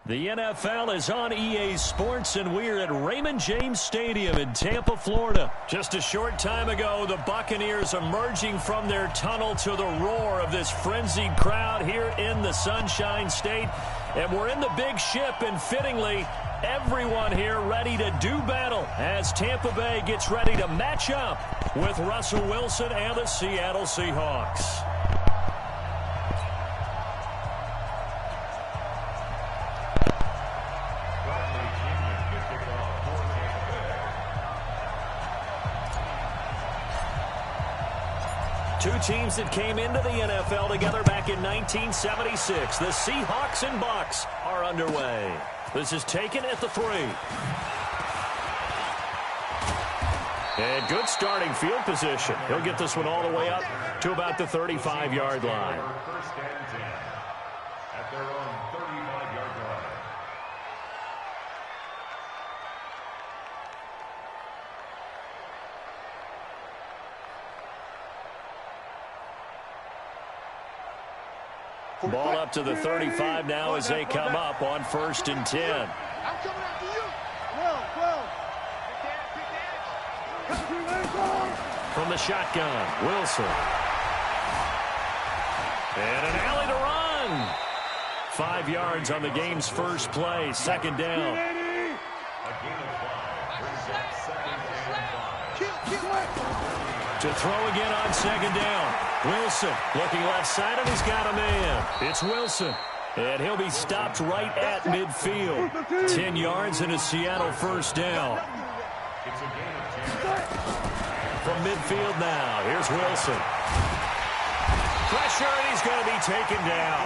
The NFL is on EA Sports, and we're at Raymond James Stadium in Tampa, Florida. Just a short time ago, the Buccaneers emerging from their tunnel to the roar of this frenzied crowd here in the Sunshine State. And we're in the big ship, and fittingly, everyone here ready to do battle as Tampa Bay gets ready to match up with Russell Wilson and the Seattle Seahawks. Two teams that came into the NFL together back in 1976. The Seahawks and Bucs are underway. This is taken at the 3. And good starting field position. He'll get this one all the way up to about the 35-yard line. First and 10 at their own 35-yard line. Ball up to the 35 now as they come up on 1st and 10. I'm coming after you. From the shotgun, Wilson. And an alley to run. 5 yards on the game's first play. 2nd down. A gain of 5 brings up 2nd and 5. To throw again on 2nd down. Wilson looking left side, and he's got a man. It's Wilson. And he'll be stopped right at midfield. 10 yards and a Seattle first down. It's a gain of 10. From midfield now, here's Wilson. Pressure, and he's going to be taken down.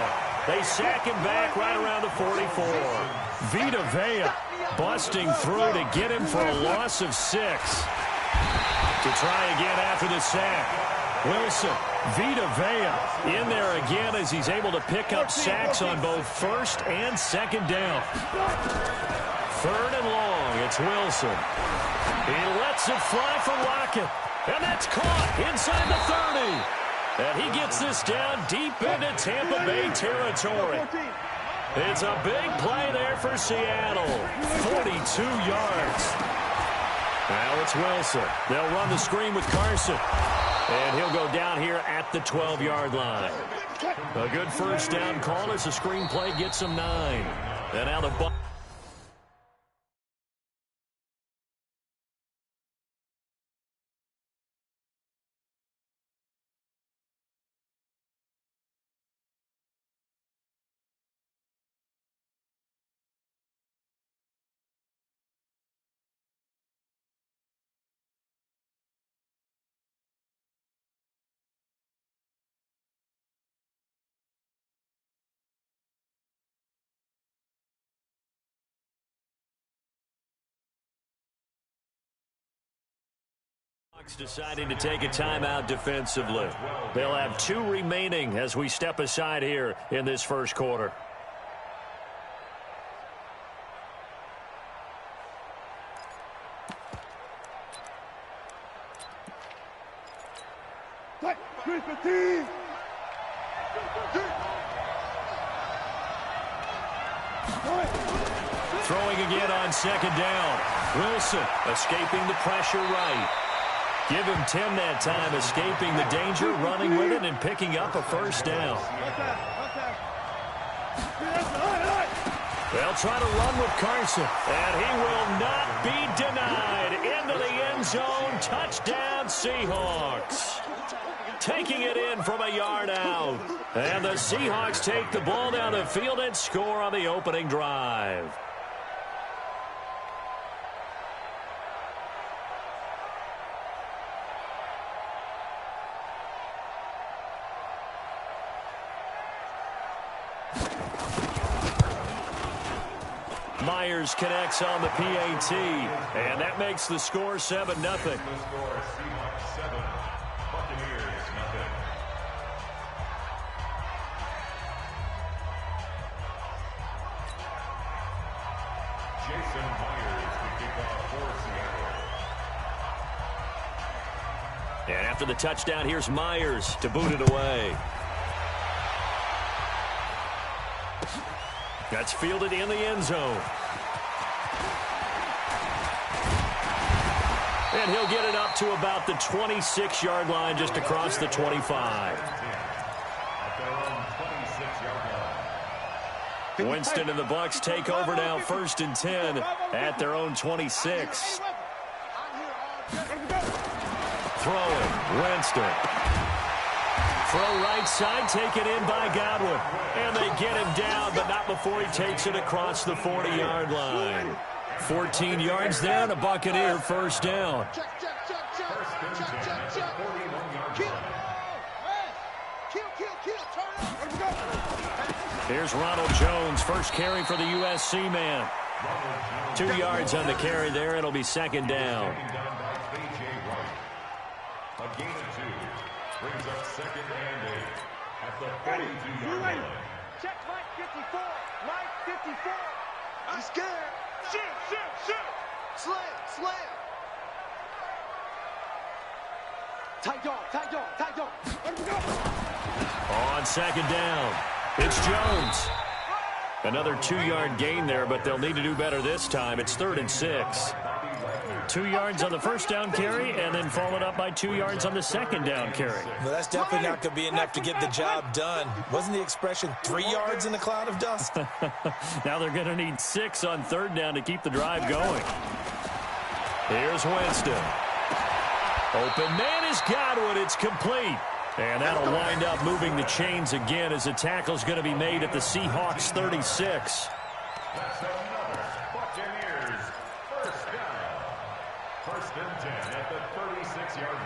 They sack him back right around the 44. Vita Vea busting through to get him for a loss of 6. To try again after the sack. Wilson, Vita Vea in there again as he's able to pick up sacks on both 1st and 2nd down. 3rd and long, it's Wilson. He lets it fly for Lockett, and that's caught inside the 30. And he gets this down deep into Tampa Bay territory. It's a big play there for Seattle. 42 yards. Now it's Wilson. They'll run the screen with Carson. And he'll go down here at the 12-yard line. A good first down call as the screenplay gets him 9. And now the Bucs. Deciding to take a timeout defensively. They'll have 2 remaining as we step aside here in this first quarter. Throwing again on 2nd down. Wilson escaping the pressure right. Give him 10 that time, escaping the danger, running with it, and picking up a first down. They'll try to run with Carson, and he will not be denied. Into the end zone, touchdown Seahawks. Taking it in from a yard out. And the Seahawks take the ball down the field and score on the opening drive. Myers connects on the PAT, and that makes the score 7-0. The score, Seahawks 7, Buccaneers 0. Jason Myers to kick off for Seattle. And after the touchdown, here's Myers to boot it away. That's fielded in the end zone. And he'll get it up to about the 26-yard line, just across the 25. Winston and the Bucs take over now, 1st and 10 at their own 26. Throwing, Winston. Throw right side, taken in by Godwin. And they get him down, but not before he takes it across the 40-yard line. 14 yards there and a Buccaneer first down. Here's Ronald Jones, first carry for the USC man. 2 yards on the carry there. It'll be second down. A gain of 2 brings up 2nd and 8 at the 42-yard line. Check Mike 54. Mike 54. I'm scared. Shoot. Slam. Tight dog. On second down, it's Jones. Another 2-yard gain there, but they'll need to do better this time. It's 3rd and 6. 2 yards on the first down carry, and then followed up by 2 yards on the second down carry. Well, that's definitely not going to be enough to get the job done. Wasn't the expression 3 yards in a cloud of dust? Now they're going to need 6 on 3rd down to keep the drive going. Here's Winston. Open man is Godwin. It's complete. And that'll wind up moving the chains again as the tackle's going to be made at the Seahawks 36. That's another Buccaneers first down. 1st and 10 at the 36-yard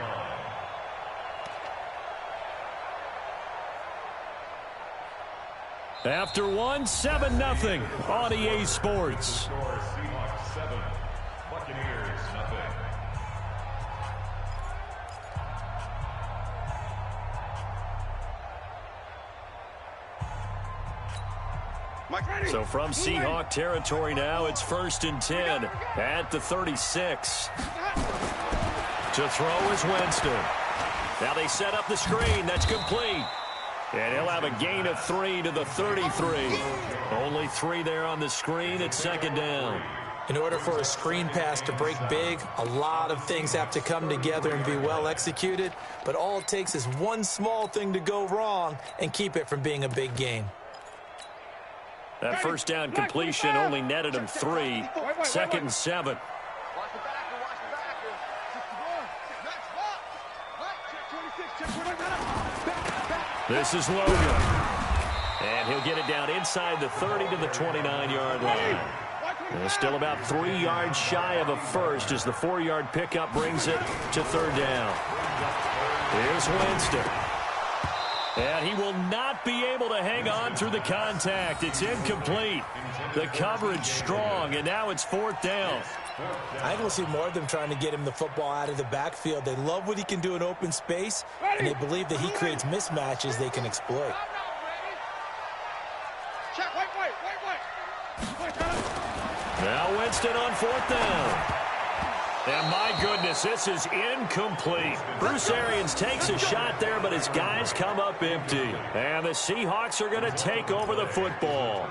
line. After one, 7-0 on EA Sports. Score Seahawks 7, Buccaneers nothing. So from Seahawk territory now, it's 1st and 10 at the 36. To throw is Winston. Now they set up the screen. That's complete. And he'll have a gain of 3 to the 33. Only 3 there on the screen at 2nd down. In order for a screen pass to break big, a lot of things have to come together and be well executed. But all it takes is one small thing to go wrong and keep it from being a big game. That first down completion only netted him 3. 2nd and 7. This is Logan. And he'll get it down inside the 30 to the 29-yard line. And still about 3 yards shy of a first as the 4-yard pickup brings it to 3rd down. Here's Winston. And he will not be able to hang on through the contact. It's incomplete. The coverage strong, and now it's 4th down. I think we'll see more of them trying to get him the football out of the backfield. They love what he can do in open space, and they believe that he creates mismatches they can exploit. Now Winston on 4th down. And my goodness, this is incomplete. Bruce Arians takes a shot there, but his guys come up empty. And the Seahawks are going to take over the football.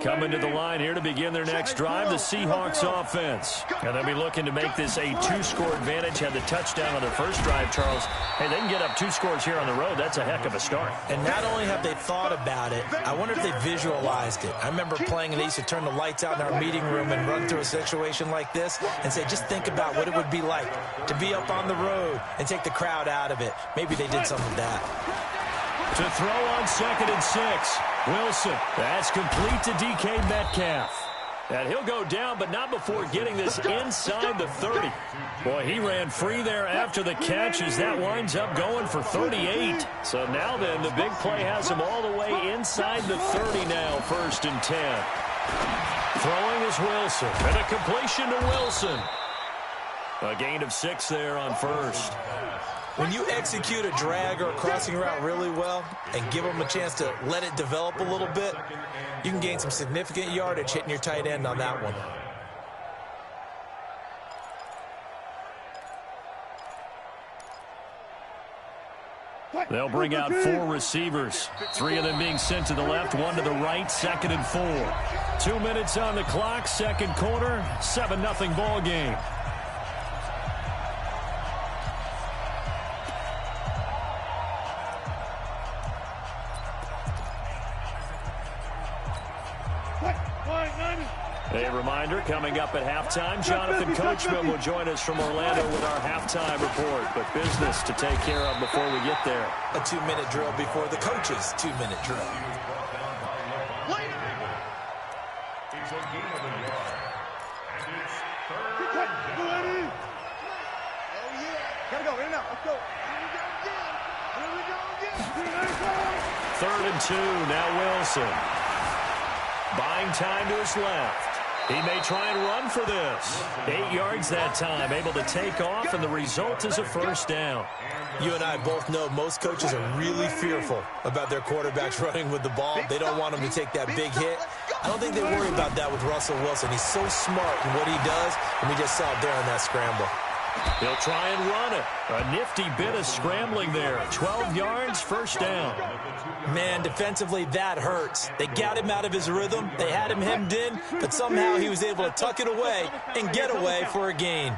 Coming to the line here to begin their next drive, the Seahawks offense. And they'll be looking to make this a 2-score advantage. Had the touchdown on their first drive, Charles. Hey, they can get up 2 scores here on the road. That's a heck of a start. And not only have they thought about it, I wonder if they visualized it. I remember playing and they used to turn the lights out in our meeting room and run through a situation like this and say, just think about what it would be like to be up on the road and take the crowd out of it. Maybe they did some of that. To throw on 2nd and 6. Wilson, that's complete to DK Metcalf. And he'll go down, but not before getting this inside the 30. Boy, he ran free there after the catch as that winds up going for 38. So now then, the big play has him all the way inside the 30 now, 1st and 10. Throwing is Wilson, and a completion to Wilson. A gain of 6 there on 1st. When you execute a drag or a crossing route really well and give them a chance to let it develop a little bit, you can gain some significant yardage hitting your tight end on that one. They'll bring out 4 receivers. 3 of them being sent to the left, 1 to the right, 2nd and 4. 2 minutes on the clock, second quarter, 7-0 ball game. A reminder, coming up at halftime, Jonathan Coachman will join us from Orlando with our halftime report. But business to take care of before we get there. A 2-minute drill before the coach's 2-minute drill. It's a game of the yard. And it's third down. Oh, yeah. Gotta go. In and out. Let's go. Here we go again. 3rd and 2. Now Wilson. Buying time to his left. He may try and run for this. 8 yards that time, able to take off, and the result is a first down. You and I both know most coaches are really fearful about their quarterbacks running with the ball. They don't want him to take that big hit. I don't think they worry about that with Russell Wilson. He's so smart in what he does, and we just saw it there on that scramble. He'll try and run it. A nifty bit of scrambling there. 12 yards, first down. Man, defensively, that hurts. They got him out of his rhythm. They had him hemmed in, but somehow he was able to tuck it away and get away for a gain.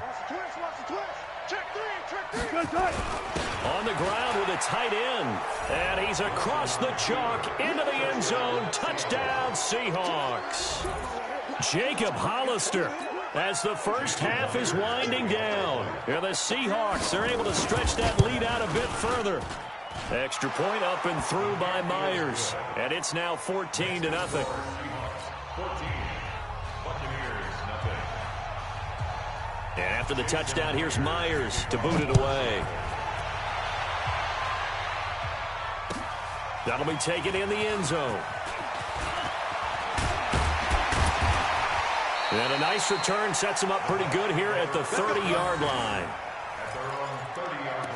On the ground with a tight end. And he's across the chalk into the end zone. Touchdown, Seahawks. Jacob Hollister. As the first half is winding down. And the Seahawks are able to stretch that lead out a bit further. Extra point up and through by Myers. And it's now 14-0. 14. Buccaneers, nothing. And after the touchdown, here's Myers to boot it away. That'll be taken in the end zone. And a nice return sets him up pretty good here at the 30-yard line. At their own 30-yard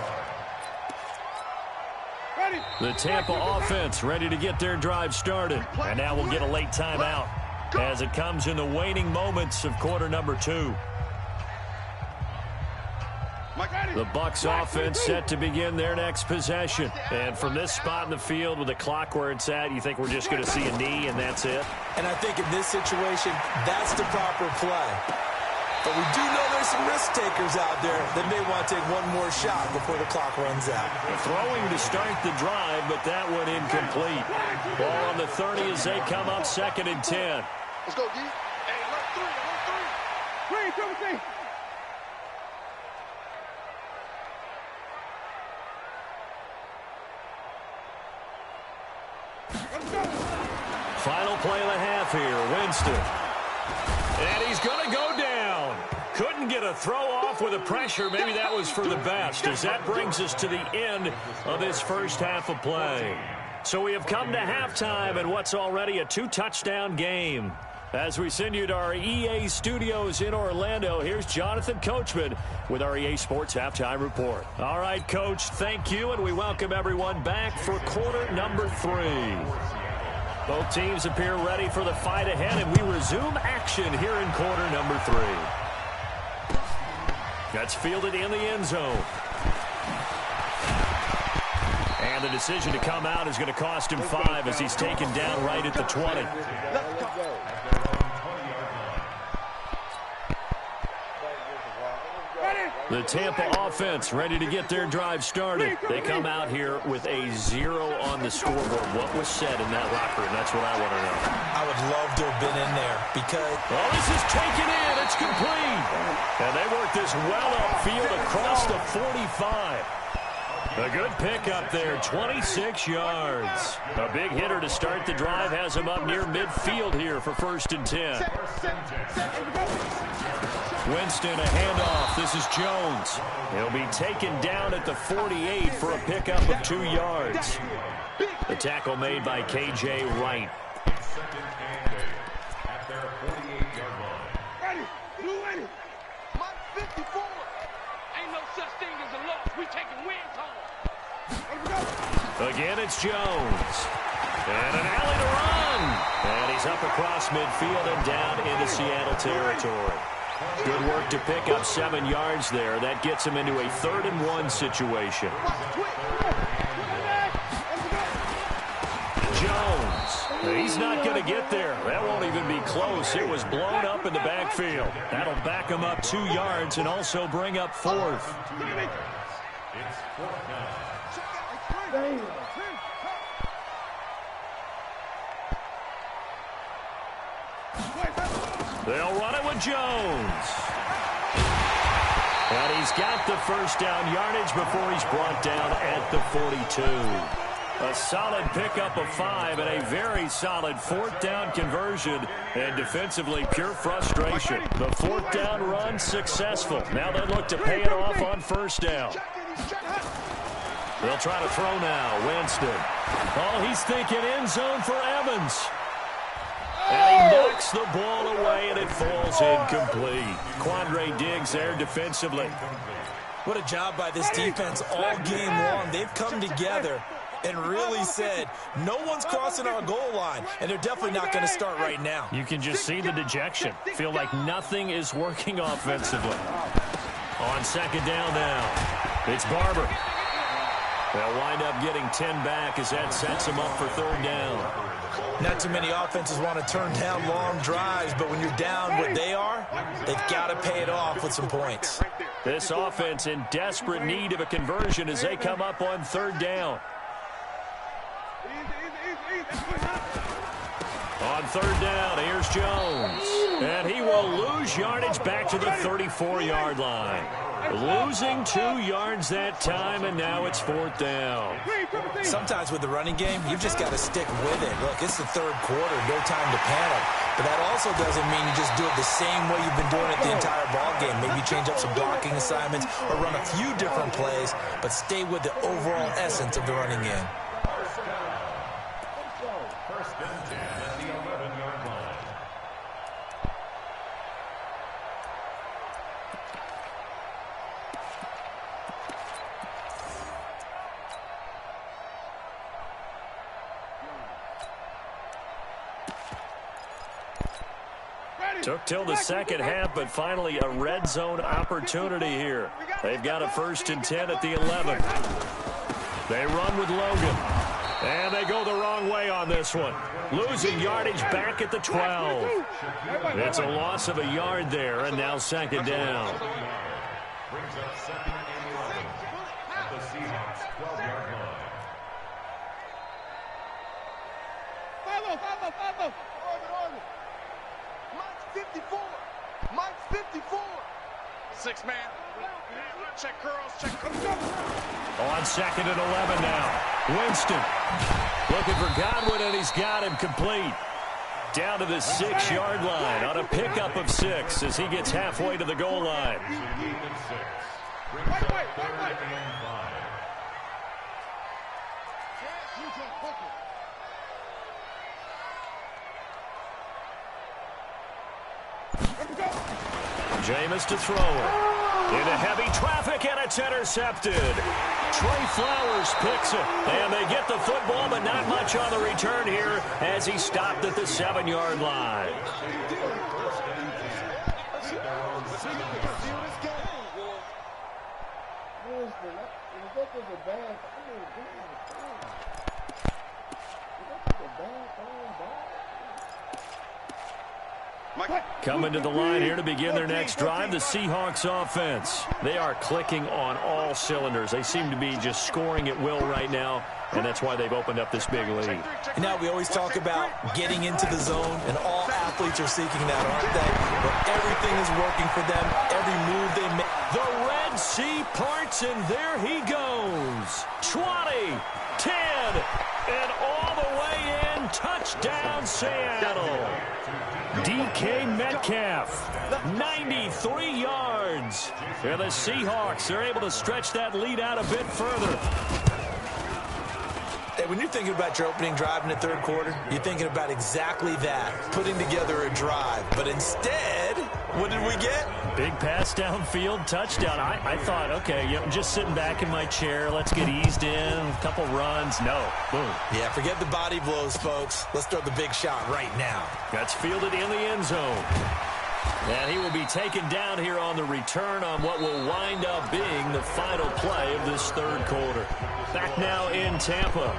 line. The Tampa offense ready to get their drive started. And now we'll get a late timeout as it comes in the waning moments of quarter number 2. The Bucs offense set to begin their next possession. And from this spot in the field with the clock where it's at, you think we're just going to see a knee and that's it? And I think in this situation, that's the proper play. But we do know there's some risk takers out there that may want to take one more shot before the clock runs out. Throwing to start the drive, but that one incomplete. Ball on the 30 as they come up, 2nd and 10. Let's go, D. Hey, let's 3. Final play of the half here, Winston. And he's going to go down. Couldn't get a throw off with the pressure. Maybe that was for the best, as that brings us to the end of this first half of play. So we have come to halftime in what's already a 2-touchdown game. As we send you to our EA studios in Orlando, here's Jonathan Coachman with our EA Sports Halftime Report. All right, Coach, thank you, and we welcome everyone back for quarter number 3. Both teams appear ready for the fight ahead, and we resume action here in quarter number 3. That's fielded in the end zone. And the decision to come out is going to cost him 5 as he's taken down right at the 20. The Tampa offense ready to get their drive started. They come out here with a 0 on the scoreboard. What was said in that locker room? That's what I want to know. I would love to have been in there because... Oh, this is taken in. It's complete. And they work this well upfield across the 45. A good pickup there, 26 yards. A big hitter to start the drive has him up near midfield here for 1st and 10. Winston, a handoff. This is Jones. He'll be taken down at the 48 for a pickup of 2 yards. The tackle made by K.J. Wright. Second and 8 at their 48-yard line. Ready. Mike 54. Ain't no such thing as a loss. We taking wins home. Again, it's Jones. And an alley to run. And he's up across midfield and down into Seattle territory. Good work to pick up 7 yards there. That gets him into a 3rd and 1 situation. Jones. He's not going to get there. That won't even be close. It was blown up in the backfield. That'll back him up 2 yards and also bring up 4th. It's 4th down. They'll run it with Jones. And he's got the first down yardage before he's brought down at the 42. A solid pickup of 5 and a very solid 4th down conversion. And defensively, pure frustration. The 4th down run successful. Now they look to pay it off on 1st down. They'll try to throw now. Winston. Oh, he's thinking end zone for Evans. And he knocks the ball away, and it falls incomplete. Quandre Diggs there defensively. What a job by this defense all game long. They've come together and really said, no one's crossing our goal line, and they're definitely not going to start right now. You can just see the dejection. Feel like nothing is working offensively. On 2nd down now, it's Barber. They'll wind up getting 10 back as that sets them up for 3rd down. Not too many offenses want to turn down long drives, but when you're down what they are, they've got to pay it off with some points. This offense in desperate need of a conversion as they come up on 3rd down. On 3rd down, here's Jones. And he will lose yardage back to the 34-yard line. Losing 2 yards that time, and now it's 4th down. Sometimes with the running game, you've just got to stick with it. Look, it's the 3rd quarter, no time to panic. But that also doesn't mean you just do it the same way you've been doing it the entire ball game. Maybe change up some blocking assignments or run a few different plays, but stay with the overall essence of the running game. First and 10 at the 11-yard line. Took till the second half, but finally a red zone opportunity here. They've got a 1st and 10 at the 11. They run with Logan. And they go the wrong way on this one. Losing yardage back at the 12. It's a loss of a yard there, and now 2nd down. Brings up 2nd and 11 at the Seahawks 12-yard line. Orbit. Mike's 54. Mike's 54. 6-man. Check curls. On 2nd and 11 now. Winston looking for Godwin, and he's got him complete. Down to the 6-yard line on a pickup of 6 as he gets halfway to the goal line. Brings up 3rd and 5. Jameis to throw it. Into heavy traffic, and it's intercepted. Trey Flowers picks it, and they get the football, but not much on the return here as he stopped at the 7-yard line. Coming to the line here to begin their next drive, the Seahawks offense. They are clicking on all cylinders. They seem to be just scoring at will right now, and that's why they've opened up this big lead. And now we always talk about getting into the zone, and all athletes are seeking that, aren't they? But everything is working for them, every move they make. The Red Sea parts, and there he goes. 20, 10, and all the way in. Touchdown, Seattle. DK Metcalf, 93 yards. And the Seahawks are able to stretch that lead out a bit further. Hey, when you're thinking about your opening drive in the 3rd quarter, you're thinking about exactly that, putting together a drive. But instead, what did we get? Big pass downfield, touchdown. I thought, okay, I'm just sitting back in my chair. Let's get eased in, a couple runs. No, boom. Yeah, forget the body blows, folks. Let's throw the big shot right now. That's fielded in the end zone. And he will be taken down here on the return on what will wind up being the final play of this 3rd quarter. Back now in Tampa.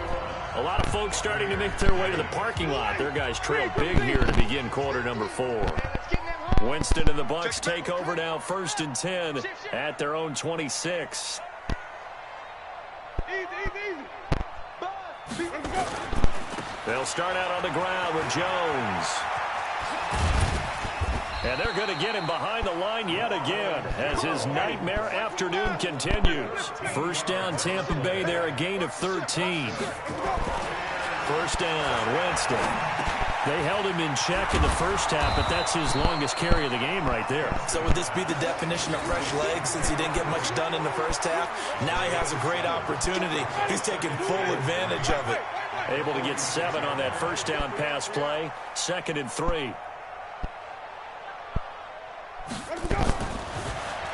A lot of folks starting to make their way to the parking lot. Their guys trail big here to begin quarter number 4. Winston and the Bucs take over now, 1st and 10 at their own 26. They'll start out on the ground with Jones. And they're going to get him behind the line yet again as his nightmare afternoon continues. First down, Tampa Bay there, a gain of 13. First down, Winston. They held him in check in the first half, but that's his longest carry of the game right there. So would this be the definition of fresh legs since he didn't get much done in the first half? Now he has a great opportunity. He's taking full advantage of it. Able to get 7 on that first down pass play. 2nd and 3.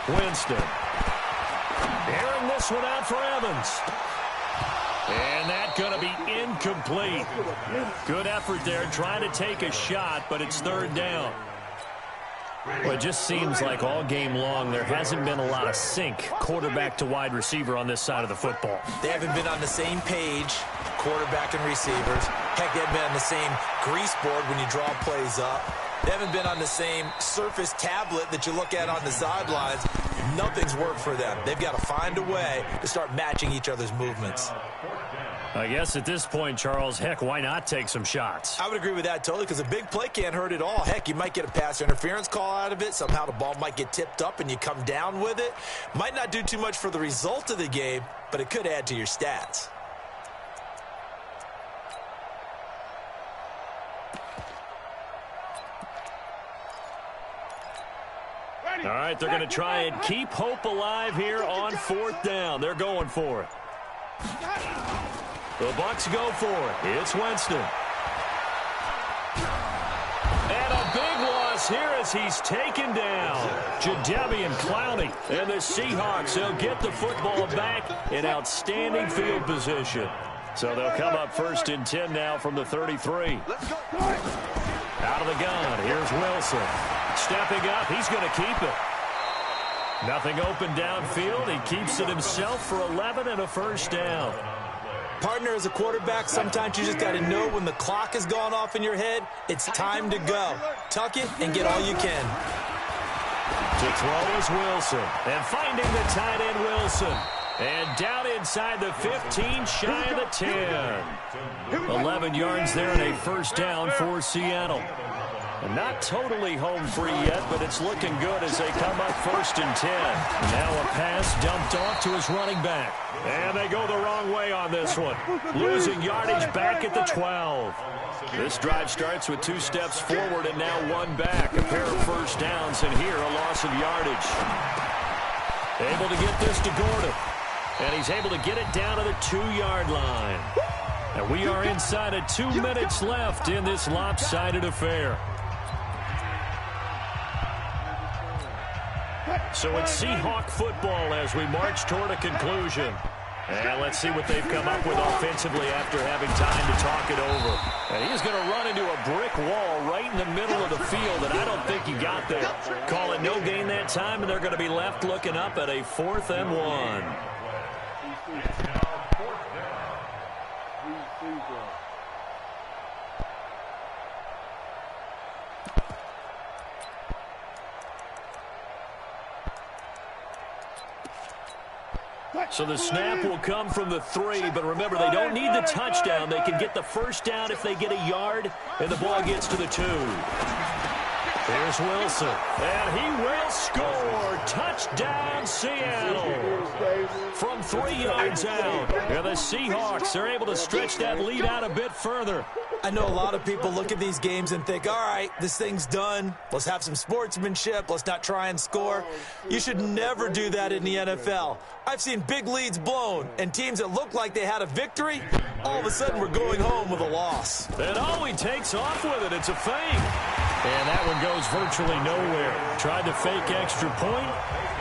Winston. Airing this one out for Evans. And that's going to be incomplete. Good effort there, trying to take a shot, but it's 3rd down. Well, it just seems like all game long there hasn't been a lot of sync quarterback to wide receiver on this side of the football. They haven't been on the same page, quarterback and receivers. Heck, they haven't been on the same grease board when you draw plays up. They haven't been on the same surface tablet that you look at on the sidelines. Nothing's worked for them. They've got to find a way to start matching each other's movements. I guess at this point, Charles, heck, why not take some shots? I would agree with that totally because a big play can't hurt at all. Heck, you might get a pass interference call out of it. Somehow the ball might get tipped up and you come down with it. Might not do too much for the result of the game, but it could add to your stats. All right, they're going to try and keep hope alive here on 4th down. They're going for it. The Bucs go for it. It's Winston. And a big loss here as he's taken down. Jadeveon Clowney and the Seahawks, they'll get the football back in outstanding field position. So they'll come up 1st and 10 now from the 33. Out of the gun, here's Wilson. Stepping up, he's going to keep it. Nothing open downfield. He keeps it himself for 11 and a first down. Partner, as a quarterback, sometimes you just got to know when the clock has gone off in your head, it's time to go. Tuck it and get all you can. To throw is Wilson. And finding the tight end, Wilson. And down inside the 15, shy of the 10. 11 yards there and a first down for Seattle. Not totally home free yet, but it's looking good as they come up 1st and 10. Now a pass dumped off to his running back. And they go the wrong way on this one. Losing yardage back at the 12. This drive starts with 2 steps forward and now 1 back. A pair of first downs, and here a loss of yardage. Able to get this to Gordon. And he's able to get it down to the 2-yard line. And we are inside of 2 minutes left in this lopsided affair. So it's Seahawk football as we march toward a conclusion. And let's see what they've come up with offensively after having time to talk it over. And he's going to run into a brick wall right in the middle of the field, and I don't think he got there. Call it no gain that time, and they're going to be left looking up at a 4th and 1. So the snap will come from the 3, but remember, they don't need the touchdown. They can get the first down if they get a yard, and the ball gets to the 2. Here's Wilson, and he will score. Touchdown, Seattle. From 3 yards out. And the Seahawks are able to stretch that lead out a bit further. I know a lot of people look at these games and think, all right, this thing's done. Let's have some sportsmanship. Let's not try and score. You should never do that in the NFL. I've seen big leads blown, and teams that look like they had a victory, all of a sudden we're going home with a loss. And he takes off with it. It's a fake. And that one goes virtually nowhere. Tried to fake extra point,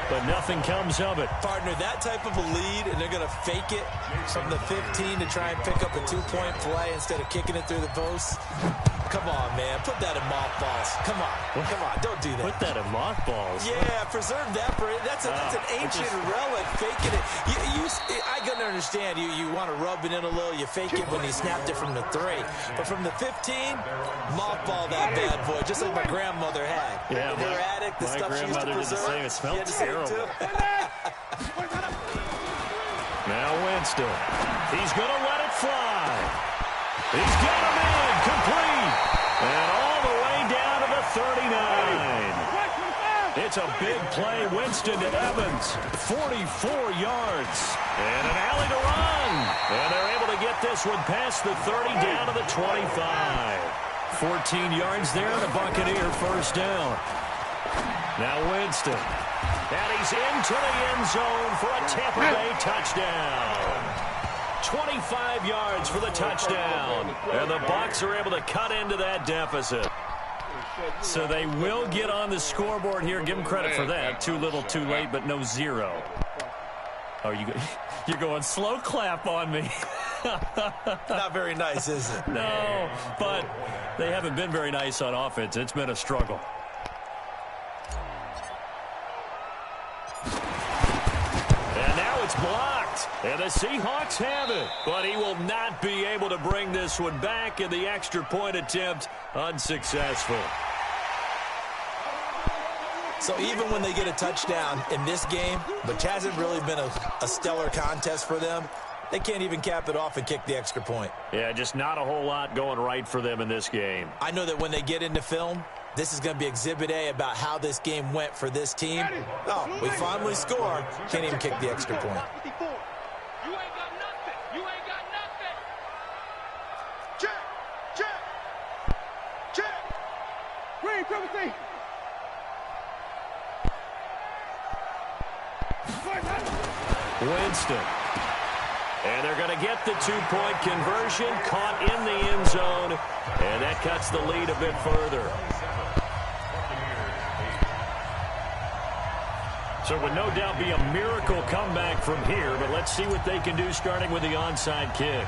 but nothing comes of it. Partner, that type of a lead, and they're going to fake it from the 15 to try and pick up a 2-point play instead of kicking it through the post. Come on, man. Put that in mothballs. Come on. Come on. Don't do that. Put that in mothballs? Yeah, preserve that. That's an ancient relic, faking it. I can understand you want to rub it in a little. You fake it when you snapped it from the 3. But from the 15, mothball that bad boy, just like my grandmother had. Yeah, her attic, the stuff she used to preserve. Did the same. It smelled terrible. Now Winston. He's going to let it fly. He's got him in. Complete. And all the way down to the 39. It's a big play. Winston to Evans. 44 yards. And an alley to run. And they're able to get this one past the 30 down to the 25. 14 yards there. The Buccaneer first down. Now Winston. And he's into the end zone for a Tampa Bay touchdown. 25 yards for the touchdown. And the Bucs are able to cut into that deficit. So they will get on the scoreboard here. Give them credit for that. Too little, too late, but no 0. Oh, you're going slow clap on me. Not very nice, is it? No, but they haven't been very nice on offense. It's been a struggle. And now it's blocked. And the Seahawks have it. But he will not be able to bring this one back, and the extra point attempt unsuccessful. So even when they get a touchdown in this game, which hasn't really been a stellar contest for them, they can't even cap it off and kick the extra point. Yeah, just not a whole lot going right for them in this game. I know that when they get into film, this is going to be Exhibit A about how this game went for this team. Oh, we finally score. Can't even kick the extra point. You ain't got nothing. You ain't got nothing. Check. Green, triple C. Winston. And they're going to get the 2-point conversion, caught in the end zone, and that cuts the lead a bit further. So it would no doubt be a miracle comeback from here, but let's see what they can do starting with the onside kick.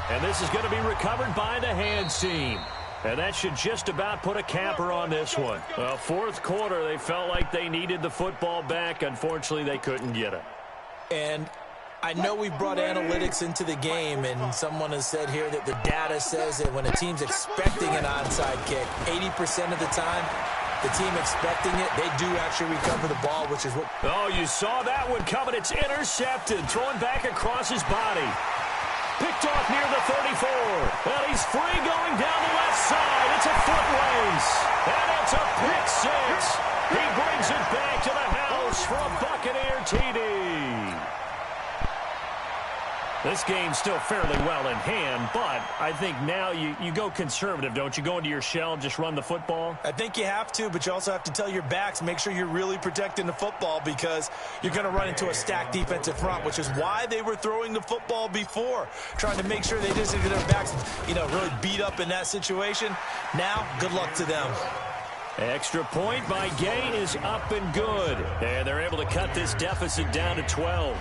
And this is going to be recovered by the hands team. And that should just about put a capper on this one. Well, fourth quarter, they felt like they needed the football back. Unfortunately, they couldn't get it. And I know we brought analytics into the game, and someone has said here that the data says that when a team's expecting an onside kick, 80% of the time, the team expecting it, they do actually recover the ball, which is what... Oh, you saw that one coming. It's intercepted. Thrown back across his body. Picked off near the 34. And he's free going down the left side. It's a foot race. And it's a pick six. He brings it back to the house for a Buccaneer TD. This game's still fairly well in hand, but I think now you go conservative, don't you? Go into your shell, just run the football? I think you have to, but you also have to tell your backs, make sure you're really protecting the football because you're going to run into a stacked defensive front, which is why they were throwing the football before, trying to make sure they didn't get their backs, really beat up in that situation. Now, good luck to them. Extra point by Gay is up and good. And they're able to cut this deficit down to 12.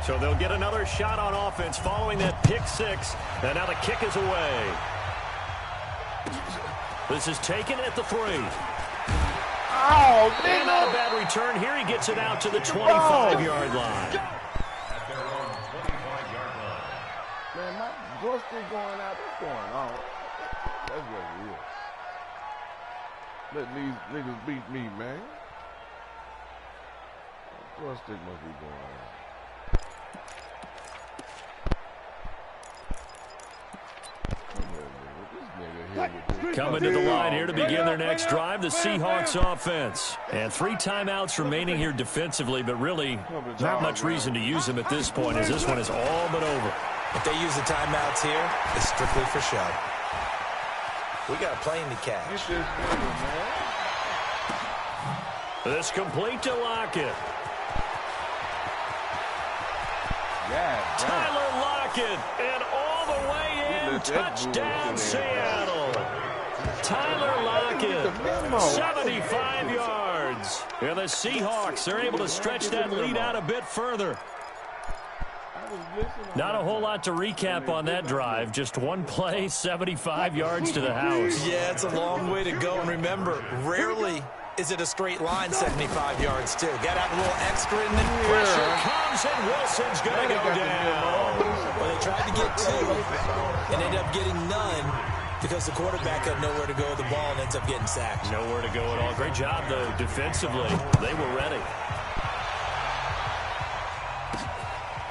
So they'll get another shot on offense following that pick six. And now the kick is away. This is taken at the 3. Oh, and not a bad return here. He gets it out to the 25-yard line. At their own 25-yard line. Man, my joystick going out. What's going on? That's what it is. Let these niggas beat me, man. My joystick must be going on. Coming to the line here to begin their next drive, the Seahawks offense. And 3 timeouts remaining here defensively, but really not much reason to use them at this point as this one is all but over. If they use the timeouts here, it's strictly for show. We got a plane to catch. This complete to Lockett. Yeah, Tyler Lockett, and all the way in, touchdown Seattle. Tyler Lockett, 75 yards. And the Seahawks are able to stretch that lead out a bit further. Not a whole lot to recap on that drive. Just one play, 75 yards to the house. Yeah, it's a long way to go. And remember, rarely is it a straight line 75 yards, too. Got to have a little extra in there. Pressure comes, and Wilson's going to go down. Well, they tried to get 2 and ended up getting none because the quarterback had nowhere to go with the ball and ends up getting sacked. Nowhere to go at all. Great job, though, defensively. They were ready.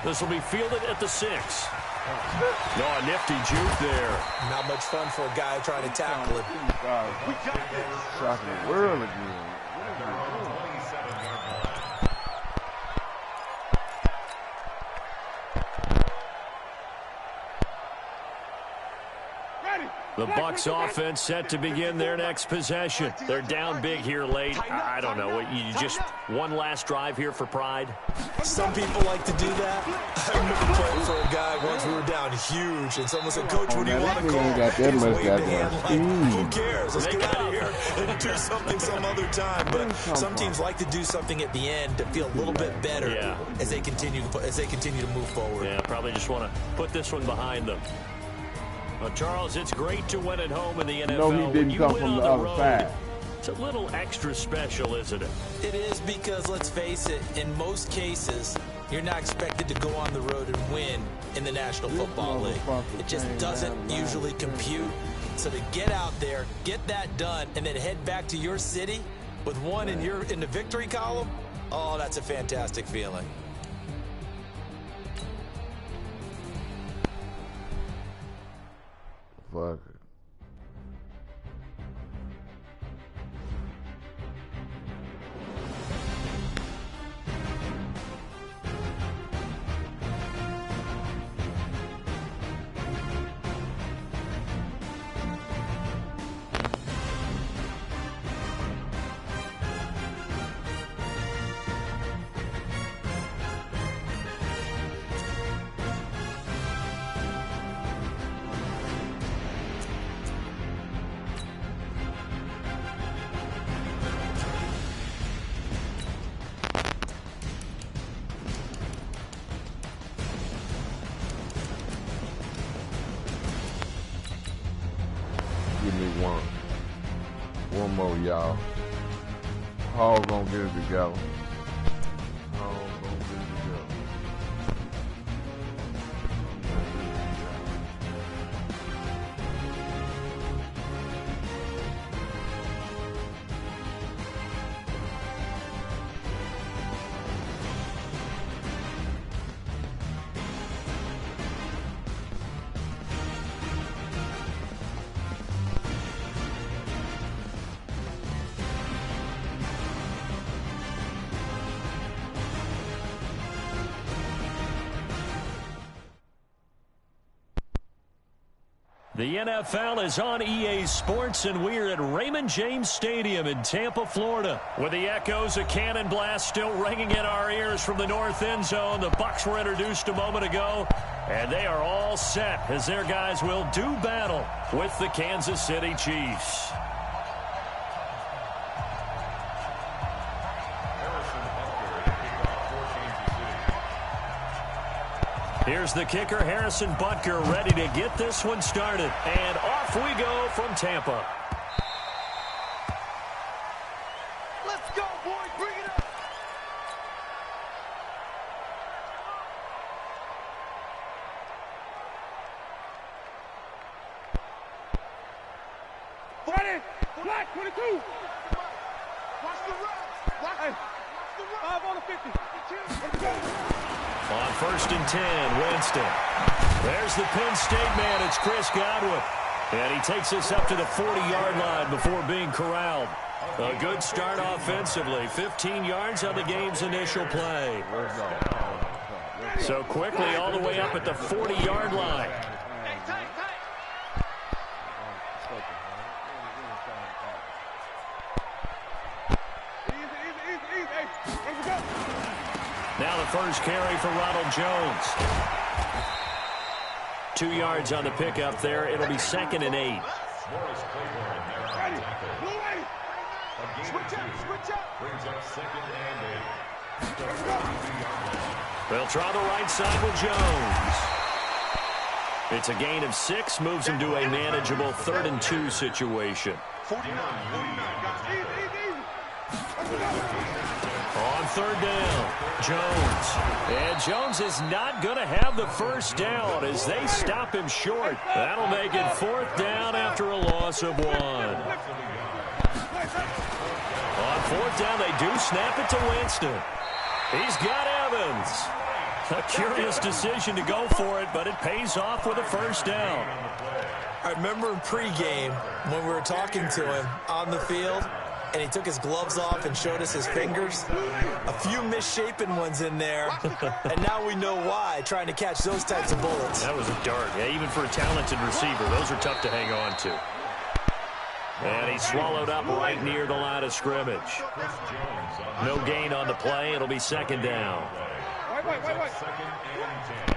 This will be fielded at the 6. Oh, a nifty juke there. Not much fun for a guy trying to tackle it. We got this. Shocking the world again. The Bucs offense set to begin their next possession. They're down big here late. I don't know. You just one last drive here for pride? Some people like to do that. I remember playing for a guy once. We were down huge, and someone said, "Coach, what do you want to call?" Who cares? Let's get out of here and do something some other time. But some teams like to do something at the end to feel a little bit better as they continue to move forward. Yeah, probably just want to put this one behind them. Well, Charles, it's great to win at home in the NFL. No, he didn't come from the other side. It's a little extra special, isn't it? It is, because let's face it, in most cases, you're not expected to go on the road and win in the National Football League. It just doesn't usually compute. So to get out there, get that done, and then head back to your city with one in the victory column, oh, that's a fantastic feeling. Fuck it. Give me one more, y'all. HOG gonna get it together. HOG gonna get it together. The NFL is on EA Sports, and we're at Raymond James Stadium in Tampa, Florida. With the echoes of cannon blast still ringing in our ears from the north end zone, the Bucs were introduced a moment ago, and they are all set as their guys will do battle with the Kansas City Chiefs. Here's the kicker, Harrison Butker, ready to get this one started. And off we go from Tampa. Let's go, boys. Bring it up. Black 22. Watch the run. Watch the run. 5 on the 50. Let's go. On 1st and 10, Winston. There's the Penn State man. It's Chris Godwin. And he takes us up to the 40-yard line before being corralled. A good start offensively. 15 yards on the game's initial play. So quickly all the way up at the 40-yard line. Now the first carry for Ronald Jones. 2 yards on the pickup there. It'll be 2nd and 8. Switch up. Brings up 2nd and 8. They'll try the right side with Jones. It's a gain of 6, moves him to a manageable 3rd and 2 situation. 49. On 3rd down, Jones. And Jones is not going to have the first down as they stop him short. That'll make it 4th down after a loss of 1. On 4th down, they do snap it to Winston. He's got Evans. A curious decision to go for it, but it pays off with a first down. I remember in pregame when we were talking to him on the field, and he took his gloves off and showed us his fingers. A few misshapen ones in there, and now we know why, trying to catch those types of bullets. That was a dart. Yeah, even for a talented receiver, those are tough to hang on to. And he's swallowed up right near the line of scrimmage. No gain on the play. It'll be 2nd down. Wait. 2nd and 10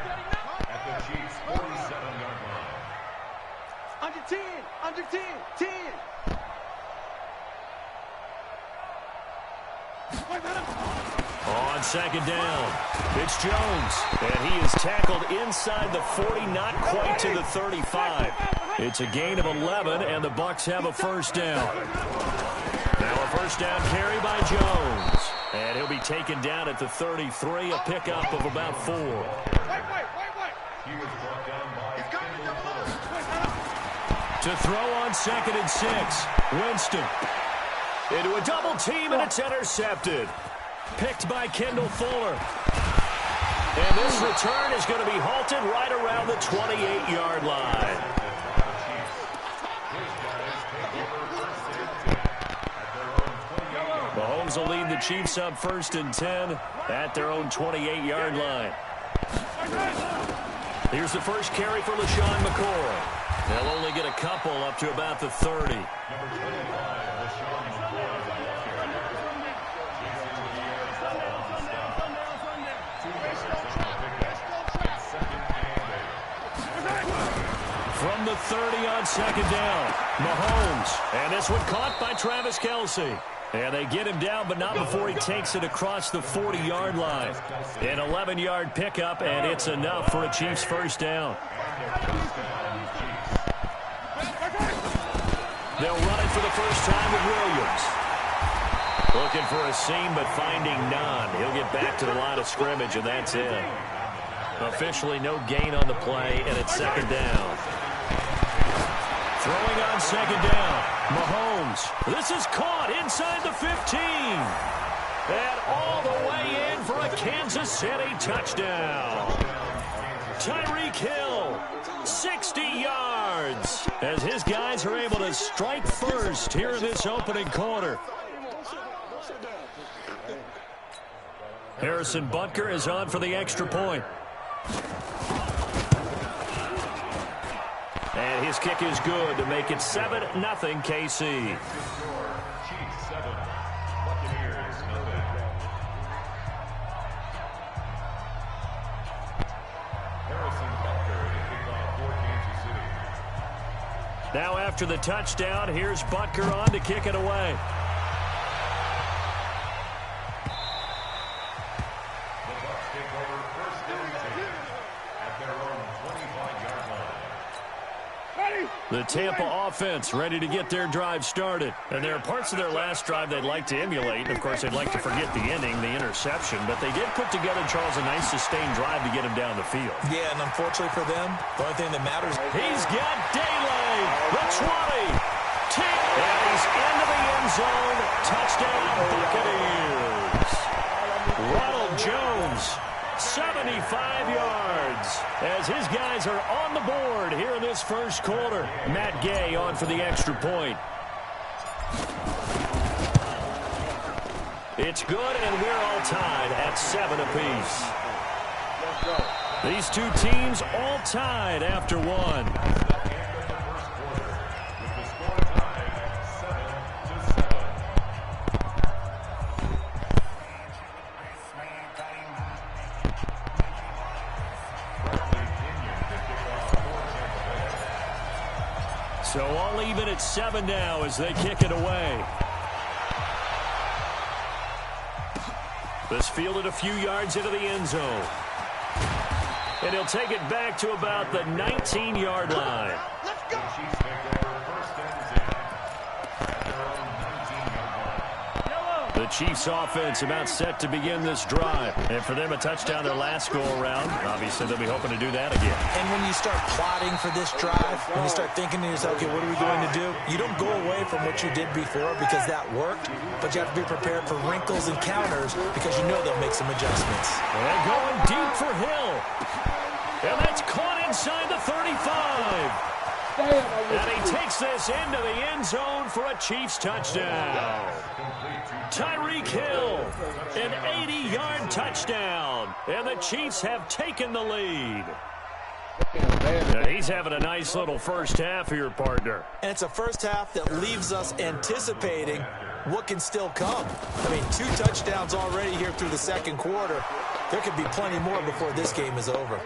at the Chiefs' 47-yard line. Under 10. 10. On 2nd down, it's Jones, and he is tackled inside the 40, not quite to the 35. It's a gain of 11, and the Bucs have a first down. Now a first down carry by Jones, and he'll be taken down at the 33, a pickup of about 4. He was brought down by To throw on 2nd and 6, Winston. Into a double team, and it's intercepted. Picked by Kendall Fuller. And this return is going to be halted right around the 28-yard line. Mahomes will lead the Chiefs up 1st and 10 at their own 28-yard line. Here's the first carry for LaShawn McCoy. They'll only get a couple up to about the 30. From the 30 on 2nd down, Mahomes. And this one caught by Travis Kelce. And they get him down, but not before he takes it across the 40-yard line. An 11-yard pickup, and it's enough for a Chiefs first down. They'll run it for the first time with Williams. Looking for a seam, but finding none. He'll get back to the line of scrimmage, and that's it. Officially no gain on the play, and it's 2nd down. Throwing on 2nd down, Mahomes. This is caught inside the 15. And all the way in for a Kansas City touchdown. Tyreek Hill, 60 yards, as his guys are able to strike first here in this opening quarter. Harrison Butker is on for the extra point. And his kick is good to make it 7-0 KC. Chiefs 7, Buccaneers 0. Harrison Butker to kick off for Kansas City. Now after the touchdown, here's Butker on to kick it away. The Bucs take over 1st and 10 at their own 25-yard line. The Tampa offense ready to get their drive started. And there are parts of their last drive they'd like to emulate. And, of course, they'd like to forget the inning, the interception. But they did put together, Charles, a nice sustained drive to get him down the field. Yeah, and unfortunately for them, the only thing that matters. He's got daylight. The 20. And he's into the end zone. Touchdown, Buccaneers. Ronald Jones, 75 yards, as his guys are on the board here in this first quarter. Matt Gay on for the extra point. It's good, and we're all tied at 7 apiece. These two teams all tied after one. So all even at 7 now as they kick it away. This fielded a few yards into the end zone. And he'll take it back to about the 19-yard line. Let's go. The Chiefs offense about set to begin this drive. And for them, a touchdown their last go-around. Obviously, they'll be hoping to do that again. And when you start plotting for this drive, when you start thinking to yourself, okay, what are we going to do? You don't go away from what you did before because that worked, but you have to be prepared for wrinkles and counters because you know they'll make some adjustments. And going deep for Hill. And that's caught inside the 35. And he takes this into the end zone for a Chiefs touchdown. Tyreek Hill, an 80-yard touchdown. And the Chiefs have taken the lead. And he's having a nice little first half here, partner. And it's a first half that leaves us anticipating what can still come. I mean, 2 touchdowns already here through the second quarter. There could be plenty more before this game is over.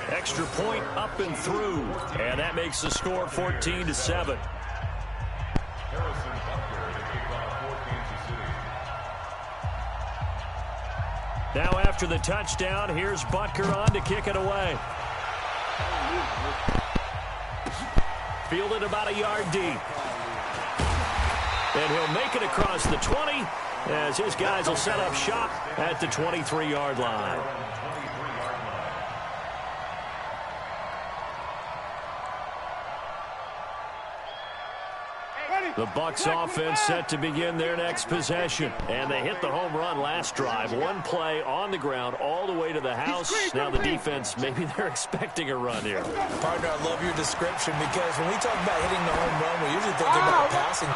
Extra point up and through. And that makes the score 14-7. Now after the touchdown, here's Butker on to kick it away. Fielded about a yard deep. And he'll make it across the 20 as his guys will set up shop at the 23-yard line. The Bucs offense set to begin their next possession. And they hit the home run last drive. One play on the ground all the way to the house. Now the defense, maybe they're expecting a run here. Partner, I love your description because when we talk about hitting the home run, we're usually thinking about passing.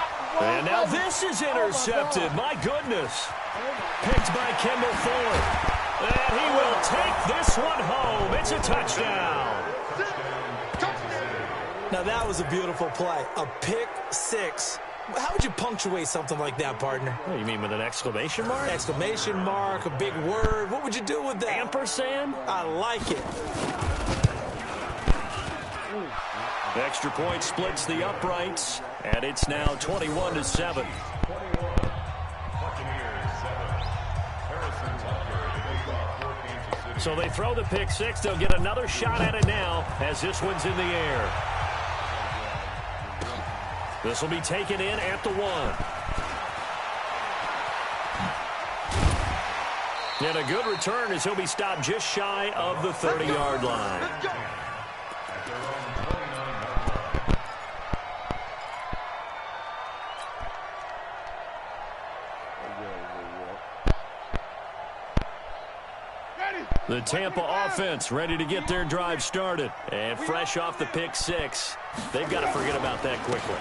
And now this is intercepted. My goodness. Picked by Kendall Fuller. And he will take this one home. It's a touchdown. Now, that was a beautiful play. A pick six. How would you punctuate something like that, partner? What, you mean with an exclamation mark? Exclamation mark, a big word. What would you do with that? Ampersand? I like it. The extra point splits the uprights, and it's now 21-7. So they throw the pick six. They'll get another shot at it now as this one's in the air. This will be taken in at the 1. And a good return as he'll be stopped just shy of the 30-yard line. The Tampa offense ready to get their drive started. And fresh off the pick six, they've got to forget about that quickly.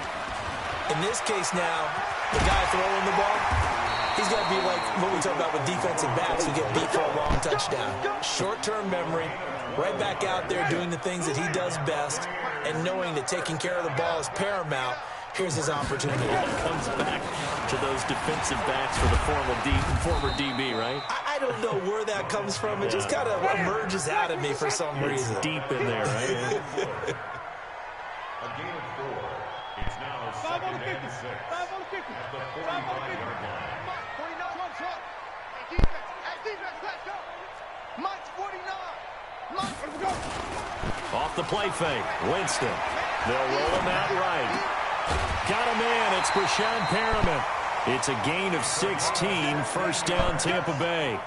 In this case now, the guy throwing the ball, he's got to be like what we talk about with defensive backs who get beat for a long touchdown. Short-term memory, right back out there doing the things that he does best, and knowing that taking care of the ball is paramount. Here's his opportunity. It comes back to those defensive backs for the former DB, right? I don't know where that comes from. It just kind of emerges out of me for some reason. It's deep in there, right? A gain of 4. It's now 2nd and 6. 5 on the 50. At the 45-yard line. 49. Hey, defense, let's go. Mike's 49. Mike, let's go. Off the play fake, Winston. They'll roll him out right. Got a man, it's Brashad Perriman. It's a gain of 16, first down Tampa Bay.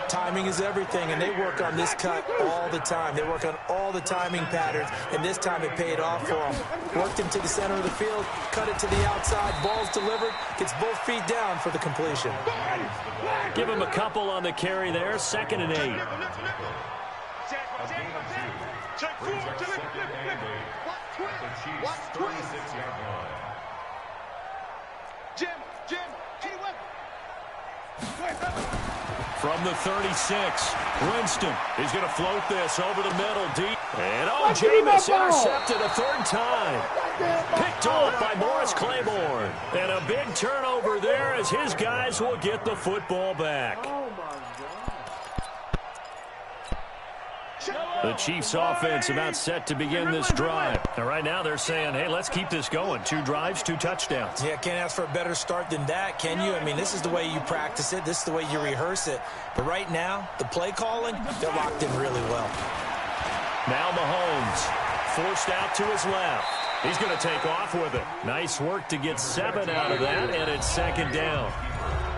Timing is everything, and they work on this cut all the time. They work on all the timing patterns, and this time it paid off for them. Worked him to the center of the field, cut it to the outside, ball's delivered, gets both feet down for the completion. Give him a couple on the carry there, 2nd and 8. Check forward to the Chiefs 36-yard line. Jim, hey, what? From the 36, Winston is going to float this over the middle deep. And Jameis intercepted a 3rd time. Picked off by Morris Claiborne. And a big turnover there as his guys will get the football back. The Chiefs offense about set to begin this drive. And right now they're saying, hey, let's keep this going. 2 drives, 2 touchdowns. Yeah, can't ask for a better start than that, can you? I mean, this is the way you practice it. This is the way you rehearse it. But right now, the play calling, they're locked in really well. Now Mahomes forced out to his left. He's going to take off with it. Nice work to get 7 out of that, and it's second down.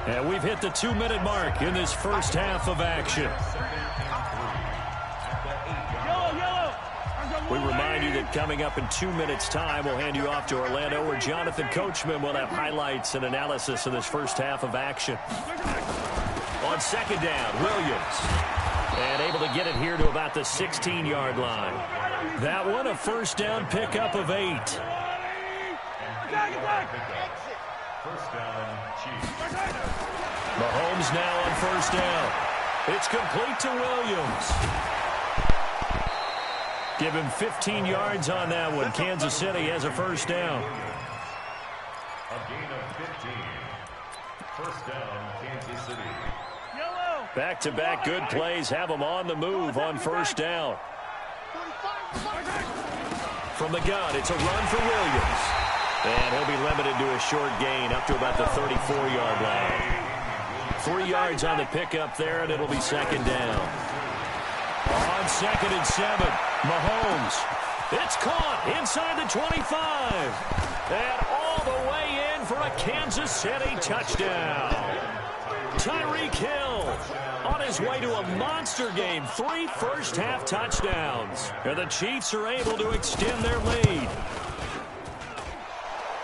And we've hit the 2-minute mark in this first half of action. We remind you that coming up in 2 minutes' time, we'll hand you off to Orlando, where Jonathan Coachman will have highlights and analysis of this first half of action. On second down, Williams. And able to get it here to about the 16-yard line. That one, a first down pickup of 8. First down, Chiefs. Mahomes now on first down. It's complete to Williams. Give him 15 yards on that one. Kansas City has a first down. A gain of 15. First down, Kansas City. Back-to-back good plays have them on the move on first down. From the gun, it's a run for Williams. And he'll be limited to a short gain up to about the 34-yard line. 3 yards on the pickup there, and it'll be second down. On second and 7, Mahomes. It's caught inside the 25. And all the way in for a Kansas City touchdown. Tyreek Hill on his way to a monster game. 3 first-half touchdowns. And the Chiefs are able to extend their lead.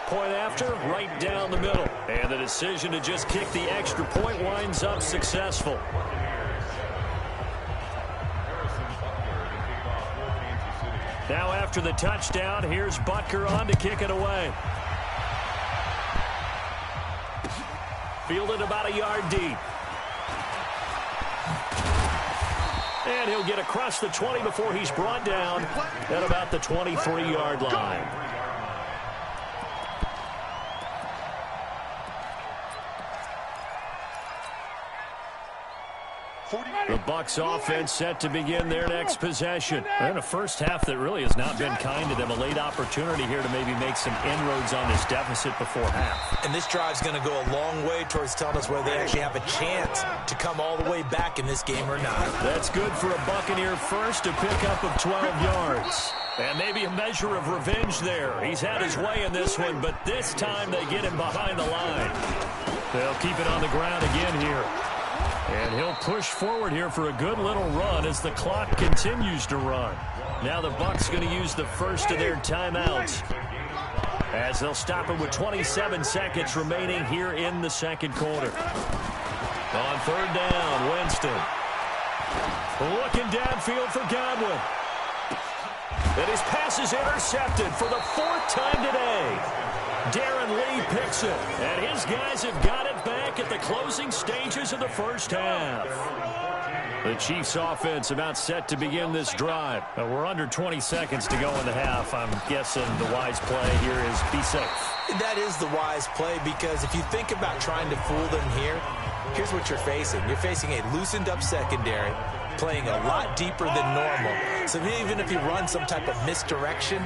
Point after, right down the middle. And the decision to just kick the extra point winds up successful. Now after the touchdown, here's Butker on to kick it away. Fielded about a yard deep. And he'll get across the 20 before he's brought down at about the 23-yard line. The Bucs offense set to begin their next possession. And a first half that really has not been kind to them. A late opportunity here to maybe make some inroads on this deficit before half. And this drive's going to go a long way towards telling us whether they actually have a chance to come all the way back in this game or not. That's good for a Buccaneer first, a pickup of 12 yards. And maybe a measure of revenge there. He's had his way in this one, but this time they get him behind the line. They'll keep it on the ground again here. And he'll push forward here for a good little run as the clock continues to run. Now the Bucs going to use the first of their timeouts, as they'll stop him with 27 seconds remaining here in the second quarter. On third down, Winston. Looking downfield for Godwin. And his pass is intercepted for the 4th time today. Darren Lee picks it, and his guys have got it back at the closing stages of the first half. The Chiefs offense about set to begin this drive. We're under 20 seconds to go in the half. I'm guessing the wise play here is be safe. That is the wise play, because if you think about trying to fool them here, here's what you're facing. You're facing a loosened up secondary, playing a lot deeper than normal. So even if you run some type of misdirection,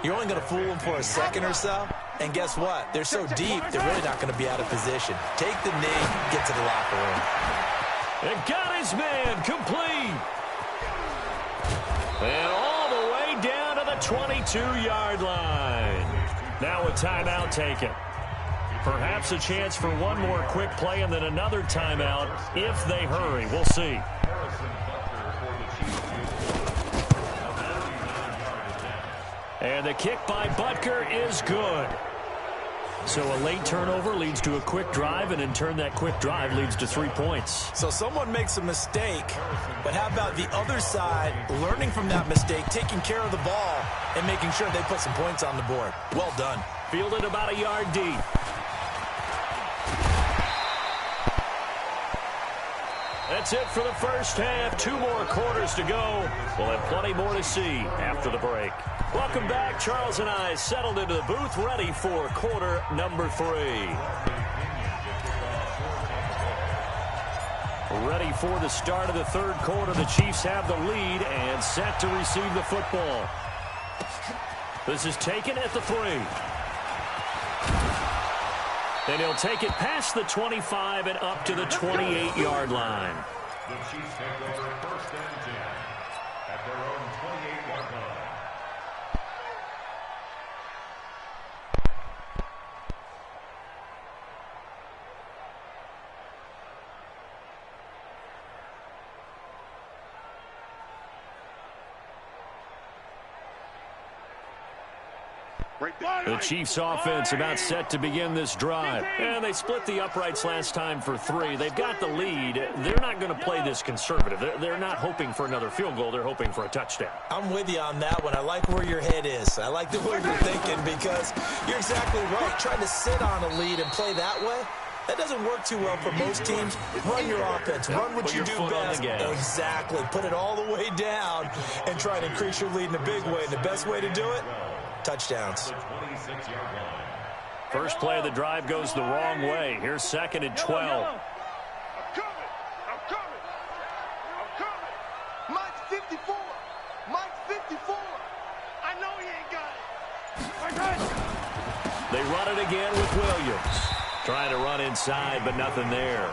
you're only going to fool them for a second or so. And guess what? They're so deep, they're really not going to be out of position. Take the knee, get to the locker room. And got his man complete. And all the way down to the 22-yard line. Now a timeout taken. Perhaps a chance for one more quick play and then another timeout if they hurry. We'll see. And the kick by Butker is good. So a late turnover leads to a quick drive, and in turn that quick drive leads to 3 points. So someone makes a mistake, but how about the other side learning from that mistake, taking care of the ball, and making sure they put some points on the board? Well done. Fielded about a yard deep. That's it for the first half. 2 more quarters to go. We'll have plenty more to see after the break. Welcome back. Charles and I settled into the booth, ready for quarter number 3. Ready ready for the start of the third quarter. The Chiefs have the lead and set to receive the football. This is taken at the 3. And he'll take it past the 25 and up to the 28-yard line. The Chiefs take over 1st and 10 at their own 28-yard line. The Chiefs offense about set to begin this drive. And they split the uprights last time for 3. They've got the lead. They're not going to play this conservative. They're not hoping for another field goal. They're hoping for a touchdown. I'm with you on that one. I like where your head is. I like the way you're thinking because you're exactly right. Trying to sit on a lead and play that way, that doesn't work too well for most teams. Run your offense. Run what you do best. Exactly. Put it all the way down and try to increase your lead in a big way. And the best way to do it? Touchdowns. First play of the drive goes the wrong way. Here's 2nd and 12. I'm coming. Mike's 54. I know he ain't got it. They run it again with Williams. Trying to run inside, but nothing there.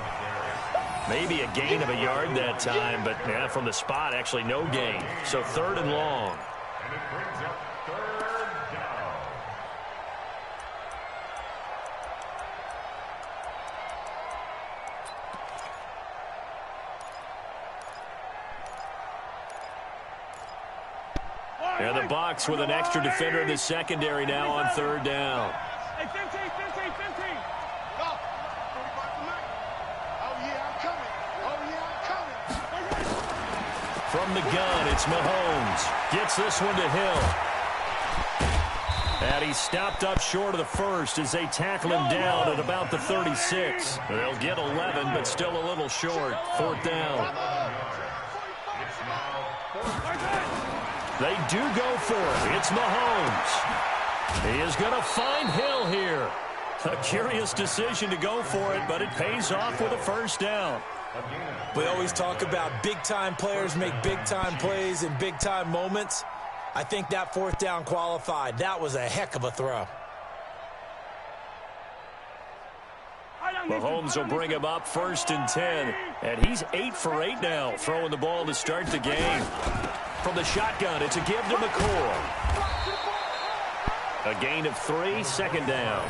Maybe a gain of a yard that time, but from the spot, actually no gain. So 3rd and long. And it brings up 3rd down. And the Bucs with an extra defender in the secondary now on 3rd down. Hey, 15. Go. 45 for Mike. Oh, yeah, I'm coming. From the gun, it's Mahomes. Gets this one to Hill. And he's stopped up short of the first as they tackle him down at about the 36. They'll get 11, but still a little short. 4th down. They do go for it. It's Mahomes. He is going to find Hill here. A curious decision to go for it, but it pays off with a 1st down. We always talk about big-time players make big-time plays in big-time moments. I think that 4th down qualified. That was a heck of a throw. Mahomes will bring him up 1st and 10. And he's 8 for 8 now, throwing the ball to start the game. From the shotgun, it's a give to McCoy. A gain of 3, 2nd down.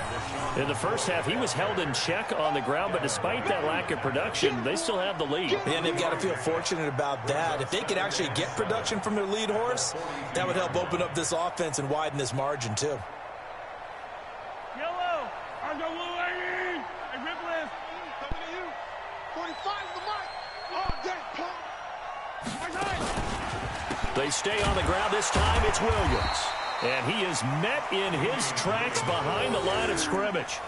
In the first half, he was held in check on the ground, but despite that lack of production, they still have the lead. And they've got to feel fortunate about that. If they could actually get production from their lead horse, that would help open up this offense and widen this margin, too. Yellow. I go Will Lane. Hey, Ripley. Coming to you. 45 the mic. Oh, that plump. They stay on the ground this time. It's Williams. And he is met in his tracks behind the line of scrimmage.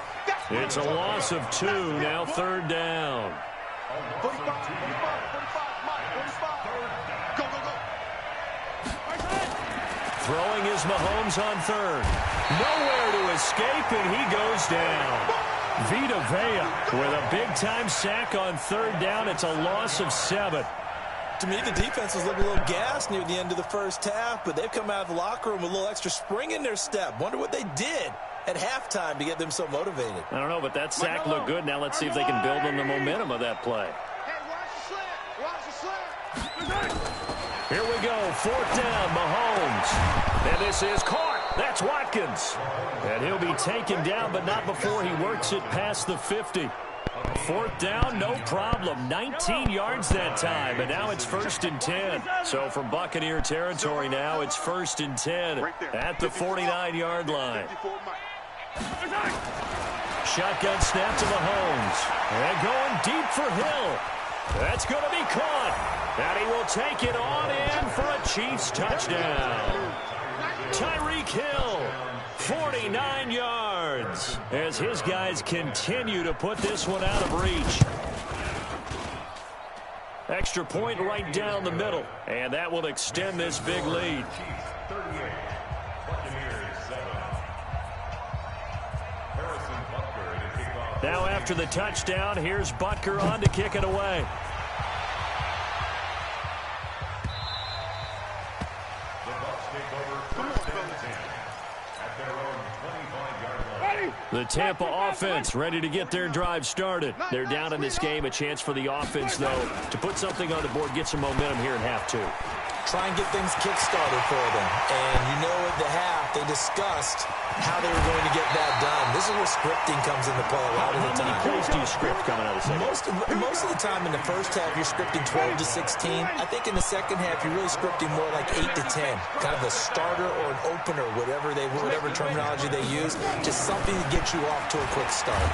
It's a loss of 2, now 3rd down. 45, Mike, 45. Go. Throwing is Mahomes on 3rd. Nowhere to escape, and he goes down. Vita Vea with a big-time sack on 3rd down. It's a loss of 7. To me, the defense was looking a little gassed near the end of the first half, but they've come out of the locker room with a little extra spring in their step. Wonder what they did at halftime to get them so motivated. I don't know, but that sack looked good. Now let's see if they can build on the momentum of that play. Hey, watch the slant. Here we go, 4th down, Mahomes. And this is caught. That's Watkins. And he'll be taken down, but not before he works it past the 50. 4th down, no problem. 19 yards that time, and now it's 1st and 10. So from Buccaneer territory now, it's 1st and 10 at the 49-yard line. Shotgun snap to Mahomes. And going deep for Hill. That's going to be caught. And he will take it on in for a Chiefs touchdown. Tyreek Hill, 49 yards, as his guys continue to put this one out of reach. Extra point right down the middle, and that will extend this big lead. Now after the touchdown, here's Butker on to kick it away. The Tampa offense ready to get their drive started. They're down in this game. A chance for the offense, though, to put something on the board, get some momentum here in half 2. Try and get things kick-started for them. And you know at the half, they discussed how they were going to get that done. This is where scripting comes into play a lot of the time. How many plays do you script coming out of the second? Most of the time in the first half, you're scripting 12 to 16. I think in the second half, you're really scripting more like 8 to 10. Kind of a starter or an opener, whatever terminology they use. Just something to get you off to a quick start.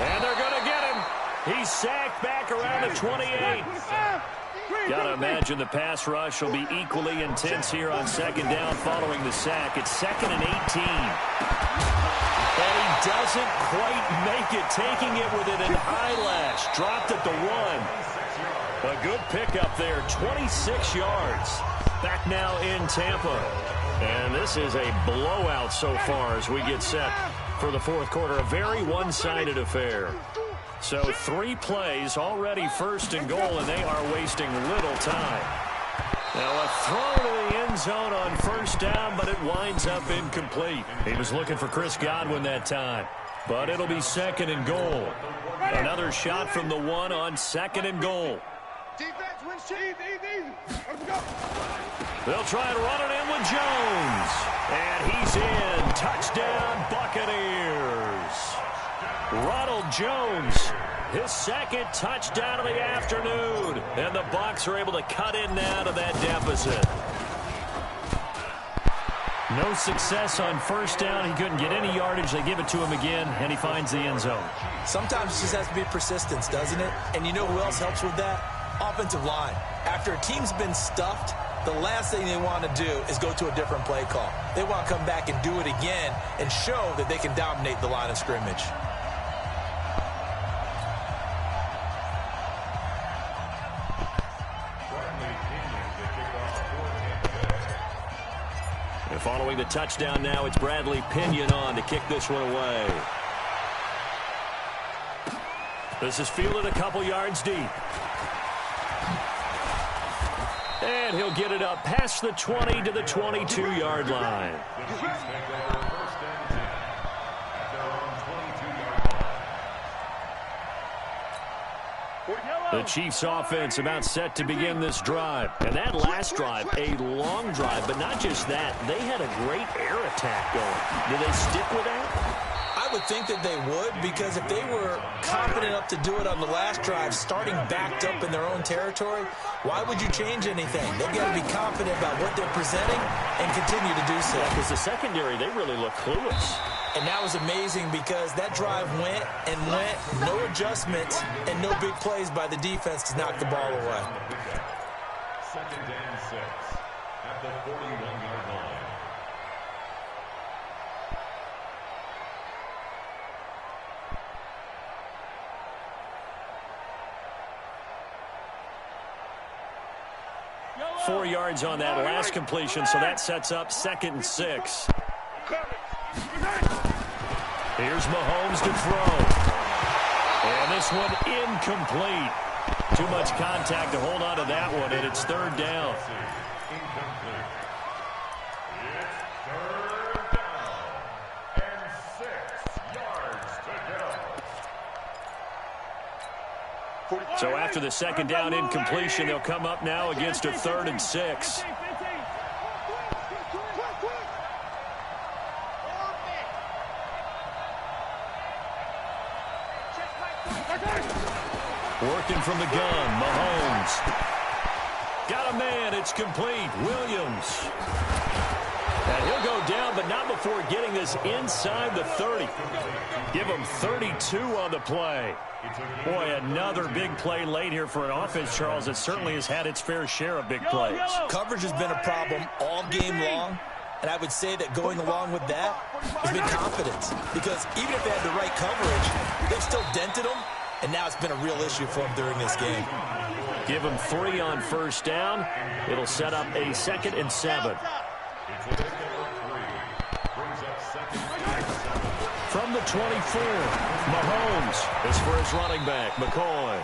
And they're going to get him. He's sacked back around the 28. Got to imagine the pass rush will be equally intense here on second down following the sack. It's 2nd and 18. And he doesn't quite make it, taking it with an eyelash. Dropped at the 1. A good pickup there, 26 yards. Back now in Tampa. And this is a blowout so far as we get set for the fourth quarter. A very one-sided affair. So 3 plays, already 1st and goal, and they are wasting little time. Now a throw to the end zone on 1st down, but it winds up incomplete. He was looking for Chris Godwin that time, but it'll be 2nd and goal. Another shot from the 1 on 2nd and goal. Defense wins easy. Let's go. They'll try and run it in with Jones. And he's in. Touchdown, Buccaneers. Ronald Jones, his 2nd touchdown of the afternoon. And the Bucs are able to cut in now to that deficit. No success on 1st down. He couldn't get any yardage. They give it to him again, and he finds the end zone. Sometimes it just has to be persistence, doesn't it? And you know who else helps with that? Offensive line. After a team's been stuffed, the last thing they want to do is go to a different play call. They want to come back and do it again and show that they can dominate the line of scrimmage. And following the touchdown now, it's Bradley Pinion on to kick this one away. This is fielded a couple yards deep. And he'll get it up past the 20 to the 22-yard line. The Chiefs offense about set to begin this drive. And that last drive, a long drive, but not just that. They had a great air attack going. Do they stick with that? I would think that they would, because if they were confident enough to do it on the last drive, starting backed up in their own territory, why would you change anything? They've got to be confident about what they're presenting and continue to do so. Because the secondary, they really look clueless. And that was amazing because that drive went and went, no adjustments, and no big plays by the defense to knock the ball away. 2nd and 6 at the 41-yard line. Four yards on that last completion, so that sets up 2nd and 6. Here's Mahomes to throw. And this one incomplete. Too much contact to hold on to that one, and it's 3rd down. Incomplete. It's 3rd down and 6 yards to go. So after the 2nd down incompletion, they'll come up now against a 3rd and 6. Working from the gun, Mahomes. Got a man, it's complete. Williams. And he'll go down, but not before getting this inside the 30. Give him 32 on the play. Boy, another big play late here for an offense, Charles, that certainly has had its fair share of big plays. Coverage has been a problem all game long, and I would say that going along with that has been confidence. Because even if they had the right coverage, they've still dented them, and now it's been a real issue for them during this game. Give them 3 on 1st down. It'll set up a 2nd and 7. From the 24, Mahomes is for his running back, McCoy.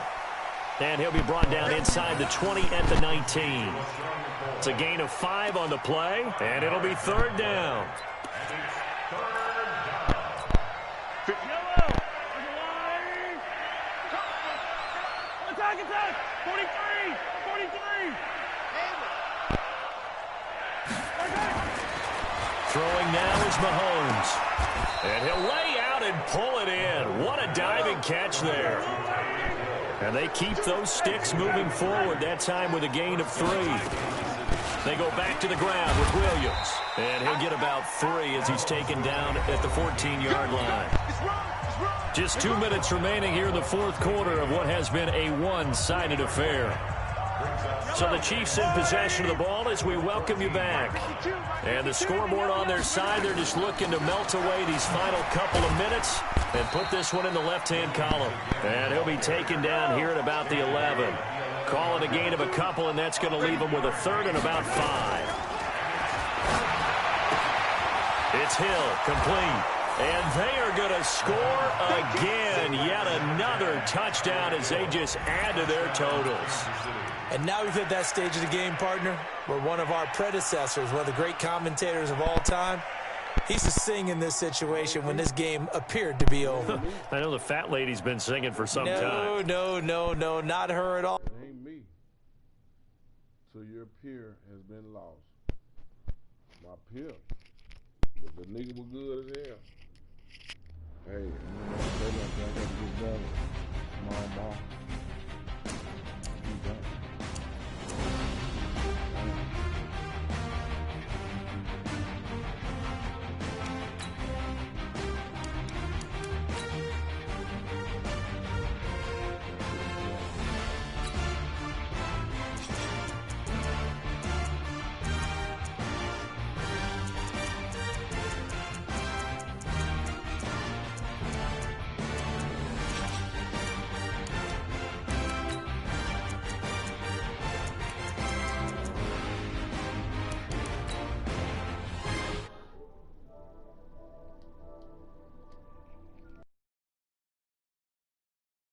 And he'll be brought down inside the 20 at the 19. It's a gain of 5 on the play, and it'll be 3rd down. Second time. 43. 43. Throwing now is Mahomes. And he'll lay out and pull it in. What a diving catch there. And they keep those sticks moving forward, that time with a gain of 3. They go back to the ground with Williams. And he'll get about 3 as he's taken down at the 14-yard line. Just 2 minutes remaining here in the fourth quarter of what has been a one-sided affair. So the Chiefs in possession of the ball as we welcome you back. And the scoreboard on their side, they're just looking to melt away these final couple of minutes and put this one in the left-hand column. And he'll be taken down here at about the 11. Call it a gain of a couple, and that's going to leave him with a third and about 5. It's Hill, complete. And they are going to score again. Yet another touchdown as they just add to their totals. And now we've hit that stage of the game, partner, where one of our predecessors, one of the great commentators of all time, he used to sing in this situation when this game appeared to be over. I know the fat lady's been singing for some time. No, not her at all. It ain't me. So your peer has been lost. My peer. But the nigga was good as hell. Hey, I'm gonna say that I got to get better.